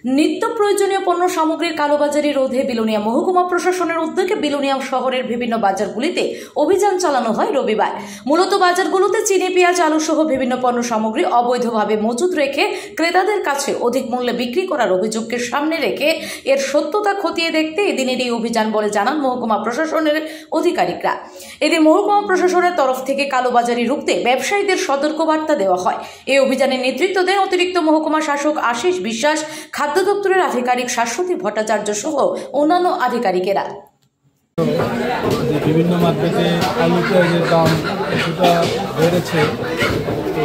নিত্য প্রয়োজনীয় পণ্য সামগ্রীর কালোবাজারি রোধে বিলোনিয়া মহকুমা প্রশাসনের উদ্যোগে বিলোনিয়া শহরের বিভিন্ন বাজারগুলিতে অভিযান চালানো হয় রবিবার। মূলত বাজারগুলোতে চিনি, পেঁয়াজ, আলু সহ বিভিন্ন পণ্য সামগ্রী অবৈধভাবে মজুত রেখে ক্রেতাদের কাছে অধিক মূল্যে বিক্রি করার অভিযোগকে সামনে রেখে এর সত্যতা খতিয়ে দেখতে এদিনের এই অভিযান বলে জানান মহকুমা প্রশাসনের আধিকারিকরা। এদিন মহকুমা প্রশাসনের তরফ থেকে কালোবাজারি রুখতে ব্যবসায়ীদের সতর্কবার্তা দেওয়া হয়। এই অভিযানের নেতৃত্ব দেন অতিরিক্ত মহকুমা শাসক আশিস বিশ্বাস, খাদ্য দপ্তরের আধিকারিক শাশ্বতী ভট্টাচার্য সহ অন্যান্য আধিকারিকেরা। বিভিন্ন মার্কেটে আলু পেঁয়াজের দাম কিছুটা বেড়েছে, তো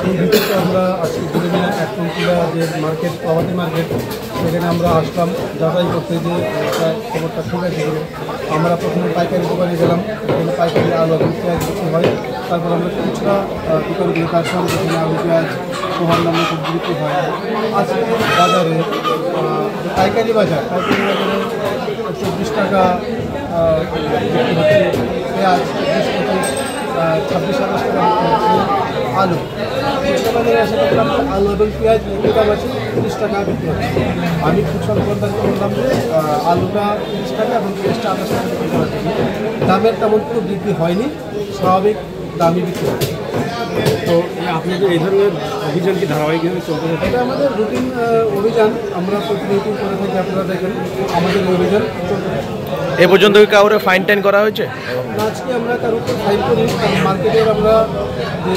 এই ভিত্তিতে আমরা আজকে বিলোনিয়া একটঙ্কিলা যে মার্কেট, প্রভাতী মার্কেট, সেখানে আমরা আসলাম যাচাই করতে যে খবরটা ঠিক আছে। আমরা প্রথমে পাইকারি দোকানে গেলাম, এখানে পাইকারি আলু এবং পেঁয়াজ বিক্রি হয়। তারপর আমরা খুচরা দোকানগুলো তার সঙ্গে যেখানে আলু পেঁয়াজ অন্যান্য সবজি বিক্রি হয়। আজকে বাজারে পাইকারি বাজারে 24 টাকা বিক্রি হচ্ছে পেঁয়াজ, 26-27 টাকা বিক্রি হচ্ছে আলু। খুচরা বাজারে এসে দেখলাম আলু এবং পেঁয়াজ একই দাম আছে, 30 টাকা বিক্রি হচ্ছে। আমি খুচরা দোকানদার করলাম যে আলুটা 30 টাকা এবং পেঁয়াজটা 28 টাকা বিক্রি করা থেকে দামের তেমন কোনো বৃদ্ধি হয়নি, স্বাভাবিক দামই বিক্রি হচ্ছে। তো আপনাদের এই ধরনের অভিযান কি ধারাবাহিকভাবে চলতে থাকে? এটা আমাদের রুটিন অভিযান, আমরা প্রতিনিয়ত করে থাকি। আপনারা দেখেন আমাদের অভিযান চলতে থাকে। এ পর্যন্ত কাউরে ফাইন টাইন করা হয়েছে? আজকে আমরা তার উপর ফাইন করি, কারণ মার্কেটের আমরা যে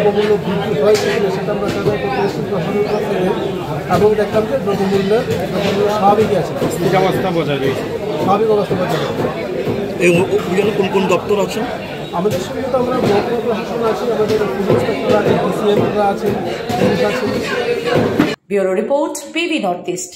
দ্রব্যমূল্য বৃদ্ধি হয়েছে সেটা আমরা তাদের করতে এসেছি প্রশাসনের তরফ থেকে, এবং দেখলাম যে দ্রব্যমূল্য স্বাভাবিকই আছে, অবস্থা বজায় রয়েছে, স্বাভাবিক অবস্থা বজায় রয়েছে। এই অভিযানে কোন কোন দপ্তর আছেন? আমাদের সঙ্গে তো আমরা মহকুমা প্রশাসন আছে, আমাদের পুলিশ ইন্সপেক্টর আছে, ডিসিএমরা আছে, পুলিশ আছে। Bureau report, PB north east.